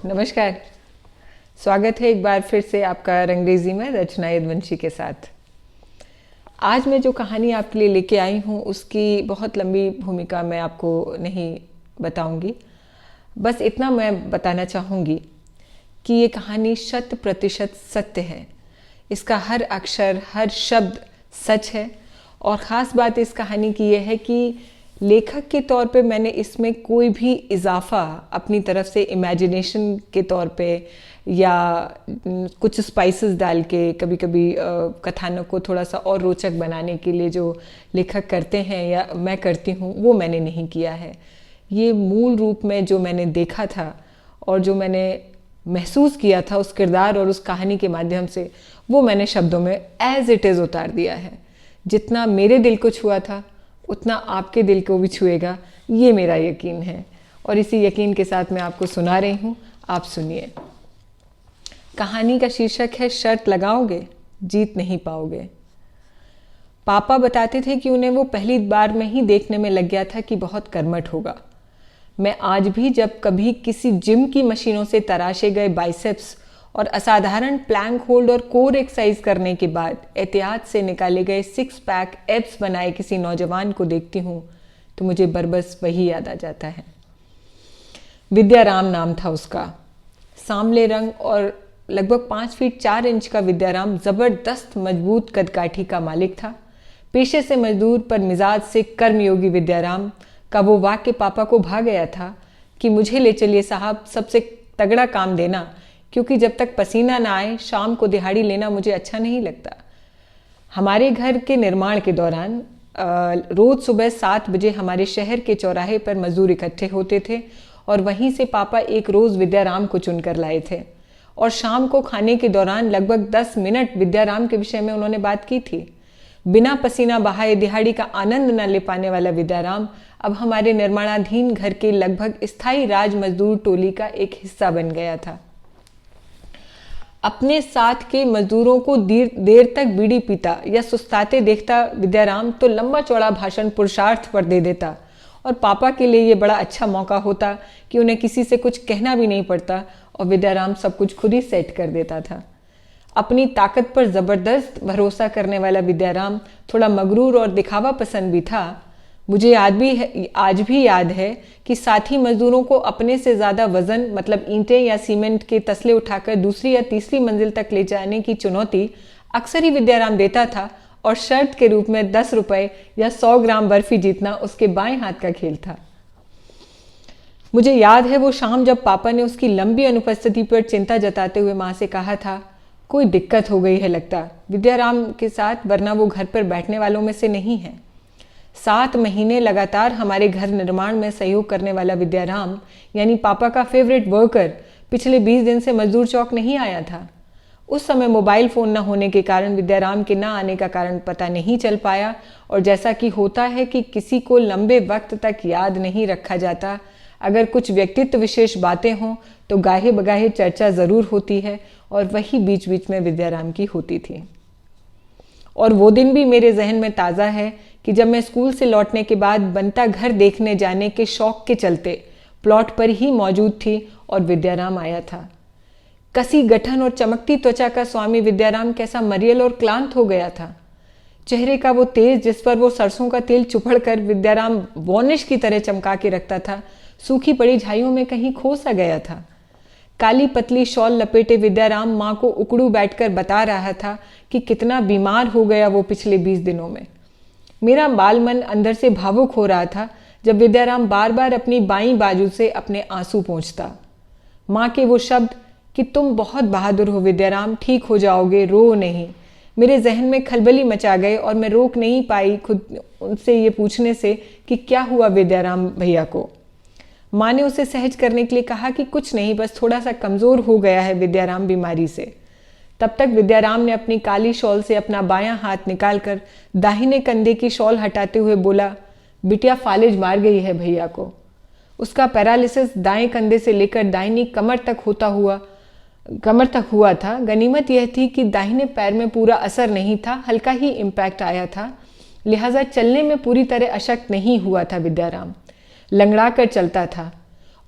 नमस्कार। स्वागत है एक बार फिर से आपका रंगरेजी में रचना यदुवंशी के साथ। आज मैं जो कहानी आपके लिए लेके आई हूँ उसकी बहुत लंबी भूमिका मैं आपको नहीं बताऊंगी। बस इतना मैं बताना चाहूँगी कि ये कहानी 100% सत्य है। इसका हर अक्षर हर शब्द सच है। और ख़ास बात इस कहानी की यह है कि लेखक के तौर पे मैंने इसमें कोई भी इजाफा अपनी तरफ से इमेजिनेशन के तौर पे या कुछ स्पाइसेस डाल के कभी कभी कथानक को थोड़ा सा और रोचक बनाने के लिए जो लेखक करते हैं या मैं करती हूँ वो मैंने नहीं किया है। ये मूल रूप में जो मैंने देखा था और जो मैंने महसूस किया था उस किरदार और उस कहानी के माध्यम से वो मैंने शब्दों में एज इट इज़ उतार दिया है। जितना मेरे दिल को छुआ था उतना आपके दिल को भी छुएगा, ये मेरा यकीन है। और इसी यकीन के साथ मैं आपको सुना रही हूँ, आप सुनिए। कहानी का शीर्षक है शर्त लगाओगे जीत नहीं पाओगे। पापा बताते थे कि उन्हें वो पहली बार में ही देखने में लग गया था कि बहुत कर्मठ होगा। मैं आज भी जब कभी किसी जिम की मशीनों से तराशे गए बाइसेप्स और असाधारण प्लैंक होल्ड और कोर एक्सरसाइज करने के बाद एहतियात से निकाले गए 6 पैक एब्स बनाए किसी नौजवान को देखती हूँ तो मुझे बरबस वही याद आ जाता है। विद्याराम नाम था उसका। सांवले रंग और लगभग 5 फीट 4 इंच का विद्याराम जबरदस्त मजबूत कदकाठी का मालिक था। पेशे से मजदूर पर मिजाज से कर्मयोगी विद्याराम का वो वाक्य पापा को भा गया था कि मुझे ले चलिए साहब, सबसे तगड़ा काम देना, क्योंकि जब तक पसीना ना आए शाम को दिहाड़ी लेना मुझे अच्छा नहीं लगता। हमारे घर के निर्माण के दौरान रोज सुबह 7 बजे हमारे शहर के चौराहे पर मजदूर इकट्ठे होते थे और वहीं से पापा एक रोज विद्याराम को चुनकर लाए थे और शाम को खाने के दौरान लगभग 10 मिनट विद्याराम के विषय में उन्होंने बात की थी। बिना पसीना बहाए दिहाड़ी का आनंद न ले पाने वाला विद्याराम अब हमारे निर्माणाधीन घर के लगभग स्थायी राज मजदूर टोली का एक हिस्सा बन गया था। अपने साथ के मजदूरों को देर तक बीड़ी पीता या सुस्ताते देखता विद्याराम तो लंबा चौड़ा भाषण पुरुषार्थ पर दे देता और पापा के लिए ये बड़ा अच्छा मौका होता कि उन्हें किसी से कुछ कहना भी नहीं पड़ता और विद्याराम सब कुछ खुद ही सेट कर देता था। अपनी ताकत पर जबरदस्त भरोसा करने वाला विद्याराम थोड़ा मगरूर और दिखावा पसंद भी था। मुझे आज भी याद है कि साथी मजदूरों को अपने से ज़्यादा वजन मतलब ईंटें या सीमेंट के तसले उठाकर दूसरी या तीसरी मंजिल तक ले जाने की चुनौती अक्सर ही विद्याराम देता था और शर्त के रूप में 10 रुपए या 100 ग्राम बर्फी जीतना उसके बाएं हाथ का खेल था। मुझे याद है वो शाम जब पापा ने उसकी लंबी अनुपस्थिति पर चिंता जताते हुए माँ से कहा था, कोई दिक्कत हो गई है लगता विद्याराम के साथ, वरना वो घर पर बैठने वालों में से नहीं है। 7 महीने लगातार हमारे घर निर्माण में सहयोग करने वाला विद्याराम यानी पापा का फेवरेट वर्कर पिछले 20 दिन से मजदूर चौक नहीं आया था। उस समय मोबाइल फ़ोन न होने के कारण विद्याराम के न आने का कारण पता नहीं चल पाया और जैसा कि होता है कि किसी को लंबे वक्त तक याद नहीं रखा जाता, अगर कुछ व्यक्तित्व विशेष बातें हों तो गाहे बगाहे चर्चा ज़रूर होती है और वही बीच बीच में विद्याराम की होती थी। और वो दिन भी मेरे जहन में ताज़ा है कि जब मैं स्कूल से लौटने के बाद बनता घर देखने जाने के शौक के चलते प्लॉट पर ही मौजूद थी और विद्याराम आया था। कसी गठन और चमकती त्वचा का स्वामी विद्याराम कैसा मरियल और क्लांत हो गया था। चेहरे का वो तेज जिस पर वो सरसों का तेल चुपड़ कर विद्याराम वॉर्निश की तरह चमका के रखता था, सूखी पड़ी झाइयों में कहीं खो सा गया था। काली पतली शॉल लपेटे विद्याराम माँ को उकड़ू बैठकर बता रहा था कि कितना बीमार हो गया वो पिछले 20 दिनों में। मेरा बाल मन अंदर से भावुक हो रहा था जब विद्याराम बार बार अपनी बाईं बाजू से अपने आंसू पोंछता। माँ के वो शब्द कि तुम बहुत बहादुर हो विद्याराम, ठीक हो जाओगे, रो नहीं, मेरे जहन में खलबली मचा गए और मैं रोक नहीं पाई खुद उनसे ये पूछने से कि क्या हुआ विद्याराम भैया को। माँ ने उसे सहज करने के लिए कहा कि कुछ नहीं, बस थोड़ा सा कमज़ोर हो गया है विद्याराम बीमारी से। तब तक विद्याराम ने अपनी काली शॉल से अपना बायां हाथ निकालकर दाहिने कंधे की शॉल हटाते हुए बोला, बिटिया फालिज मार गई है भैया को। उसका पैरालिसिस दाएं कंधे से लेकर दाहिनी कमर तक हुआ था। गनीमत यह थी कि दाहिने पैर में पूरा असर नहीं था, हल्का ही इम्पैक्ट आया था, लिहाजा चलने में पूरी तरह अशक्त नहीं हुआ था विद्याराम। लंगड़ा कर चलता था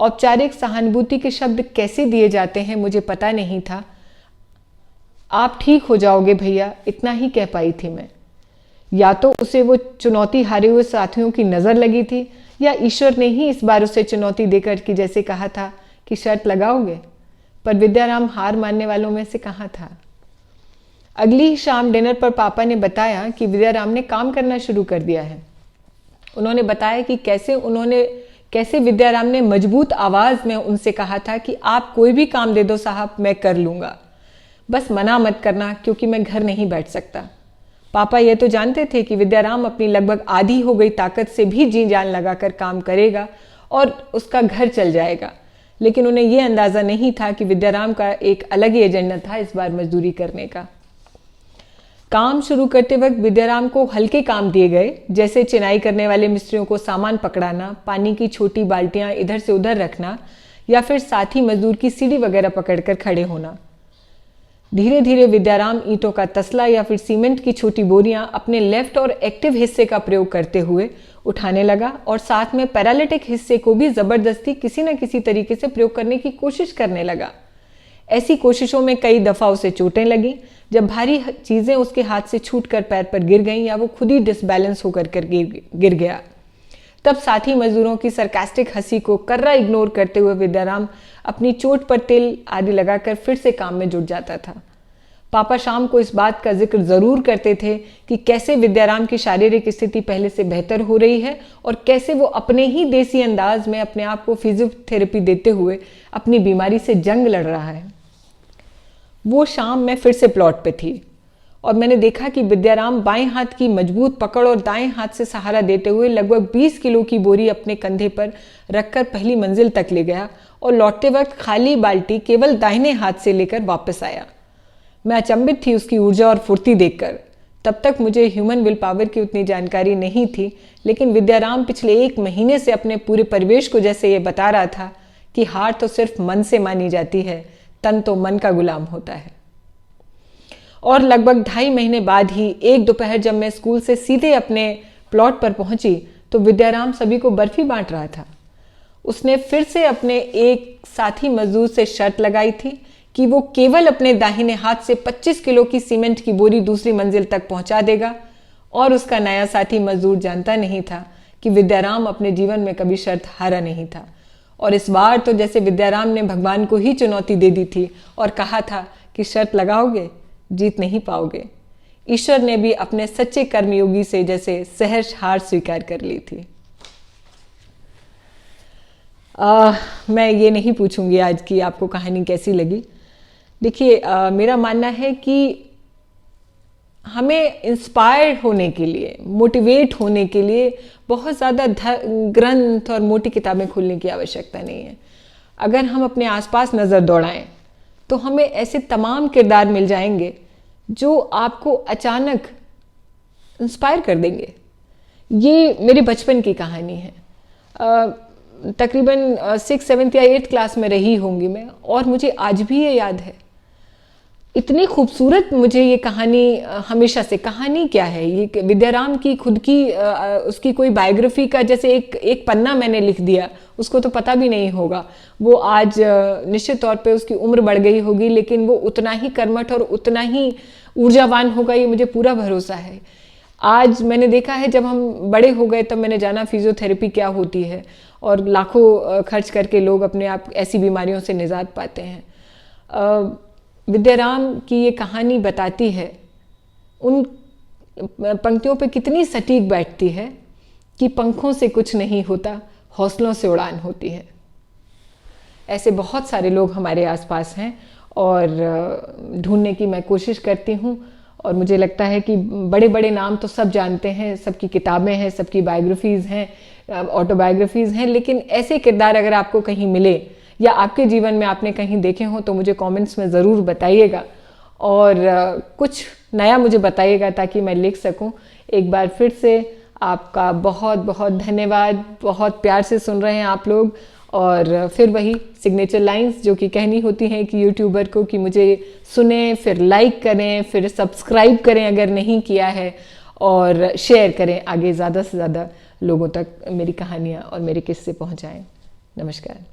औपचारिक सहानुभूति के शब्द कैसे दिए जाते हैं मुझे पता नहीं था। आप ठीक हो जाओगे भैया, इतना ही कह पाई थी मैं। या तो उसे वो चुनौती हारे हुए साथियों की नज़र लगी थी, या ईश्वर ने ही इस बार उसे चुनौती देकर कि जैसे कहा था कि शर्त लगाओगे। पर विद्याराम हार मानने वालों में से कहाँ था। अगली ही शाम डिनर पर पापा ने बताया कि विद्याराम ने काम करना शुरू कर दिया है। उन्होंने बताया कि कैसे विद्याराम ने मजबूत आवाज़ में उनसे कहा था कि आप कोई भी काम दे दो साहब, मैं कर लूँगा, बस मना मत करना क्योंकि मैं घर नहीं बैठ सकता। पापा ये तो जानते थे कि विद्याराम अपनी लगभग आधी हो गई ताकत से भी जी जान लगाकर काम करेगा और उसका घर चल जाएगा, लेकिन उन्हें यह अंदाज़ा नहीं था कि विद्याराम का एक अलग ही एजेंडा था इस बार मजदूरी करने का। काम शुरू करते वक्त विद्याराम को हल्के काम दिए गए, जैसे चिनाई करने वाले मिस्त्रियों को सामान पकड़ाना, पानी की छोटी बाल्टियां इधर से उधर रखना, या फिर साथी मजदूर की सीढ़ी वगैरह पकड़कर खड़े होना। धीरे धीरे विद्याराम ईंटों का तसला या फिर सीमेंट की छोटी बोरियां अपने लेफ्ट और एक्टिव हिस्से का प्रयोग करते हुए उठाने लगा और साथ में पैरालिटिक हिस्से को भी जबरदस्ती किसी न किसी तरीके से प्रयोग करने की कोशिश करने लगा। ऐसी कोशिशों में कई दफा उसे चोटें लगी। जब भारी चीजें उसके हाथ से छूटकर पैर पर गिर गईं या वो खुद ही डिसबैलेंस होकर गिर गया, तब साथी मजदूरों की सरकास्टिक हंसी को कर्रा इग्नोर करते हुए विद्याराम अपनी चोट पर तेल आदि लगाकर फिर से काम में जुट जाता था। पापा शाम को इस बात का जिक्र जरूर करते थे कि कैसे विद्याराम की शारीरिक स्थिति पहले से बेहतर हो रही है और कैसे वो अपने ही देसी अंदाज में अपने आप को फिजियोथेरेपी देते हुए अपनी बीमारी से जंग लड़ रहा है। वो शाम मैं फिर से प्लॉट पे थी और मैंने देखा कि विद्याराम बाएं हाथ की मजबूत पकड़ और दाएं हाथ से सहारा देते हुए लगभग 20 किलो की बोरी अपने कंधे पर रखकर पहली मंजिल तक ले गया और लौटते वक्त खाली बाल्टी केवल दाहिने हाथ से लेकर वापस आया। मैं अचंभित थी उसकी ऊर्जा और फुर्ती देखकर। तब तक मुझे ह्यूमन विल पावर की उतनी जानकारी नहीं थी, लेकिन विद्याराम पिछले 1 महीने से अपने पूरे परिवेश को जैसे ये बता रहा था कि हार तो सिर्फ मन से मानी जाती है, तन तो मन का गुलाम होता है। और लगभग 2.5 महीने बाद ही एक दोपहर जब मैं स्कूल से सीधे अपने प्लॉट पर पहुंची तो विद्याराम सभी को बर्फी बांट रहा था। उसने फिर से अपने एक साथी मजदूर से शर्त लगाई थी कि वो केवल अपने दाहिने हाथ से 25 किलो की सीमेंट की बोरी दूसरी मंजिल तक पहुंचा देगा। और उसका नया साथी मजदूर जानता नहीं था कि विद्याराम अपने जीवन में कभी शर्त हारा नहीं था। और इस बार तो जैसे विद्याराम ने भगवान को ही चुनौती दे दी थी और कहा था कि शर्त लगाओगे, जीत नहीं पाओगे। ईश्वर ने भी अपने सच्चे कर्मयोगी से जैसे सहर्ष हार स्वीकार कर ली थी। मैं ये नहीं पूछूंगी आज की आपको कहानी कैसी लगी। देखिए, मेरा मानना है कि हमें इंस्पायर होने के लिए, मोटिवेट होने के लिए बहुत ज़्यादा ग्रंथ और मोटी किताबें खोलने की आवश्यकता नहीं है। अगर हम अपने आसपास नज़र दौड़ाएं तो हमें ऐसे तमाम किरदार मिल जाएंगे जो आपको अचानक इंस्पायर कर देंगे। ये मेरे बचपन की कहानी है। तकरीबन 6th 7th या 8th क्लास में रही होंगी मैं, और मुझे आज भी ये याद है। इतनी खूबसूरत मुझे ये कहानी हमेशा से, कहानी क्या है ये, विद्याराम की खुद की उसकी कोई बायोग्राफी का जैसे एक पन्ना मैंने लिख दिया, उसको तो पता भी नहीं होगा। वो आज निश्चित तौर पे उसकी उम्र बढ़ गई होगी, लेकिन वो उतना ही कर्मठ और उतना ही ऊर्जावान होगा, ये मुझे पूरा भरोसा है। आज मैंने देखा है, जब हम बड़े हो गए तब मैंने जाना फिजियोथेरेपी क्या होती है, और लाखों खर्च करके लोग अपने आप ऐसी बीमारियों से निजात पाते हैं। विद्याराम की ये कहानी बताती है, उन पंक्तियों पे कितनी सटीक बैठती है कि पंखों से कुछ नहीं होता, हौसलों से उड़ान होती है। ऐसे बहुत सारे लोग हमारे आसपास हैं और ढूंढने की मैं कोशिश करती हूँ। और मुझे लगता है कि बड़े बड़े नाम तो सब जानते हैं, सबकी किताबें हैं, सबकी बायोग्राफीज़ हैं, ऑटोबायोग्राफीज़ हैं, लेकिन ऐसे किरदार अगर आपको कहीं मिले या आपके जीवन में आपने कहीं देखे हों तो मुझे कमेंट्स में ज़रूर बताइएगा और कुछ नया मुझे बताइएगा ताकि मैं लिख सकूं। एक बार फिर से आपका बहुत बहुत धन्यवाद। बहुत प्यार से सुन रहे हैं आप लोग। और फिर वही सिग्नेचर लाइंस जो कि कहनी होती हैं कि यूट्यूबर को कि मुझे सुने, फिर लाइक करें, फिर सब्सक्राइब करें अगर नहीं किया है, और शेयर करें आगे, ज़्यादा से ज़्यादा लोगों तक मेरी कहानियाँ और मेरे किस्से पहुँचाएँ। नमस्कार।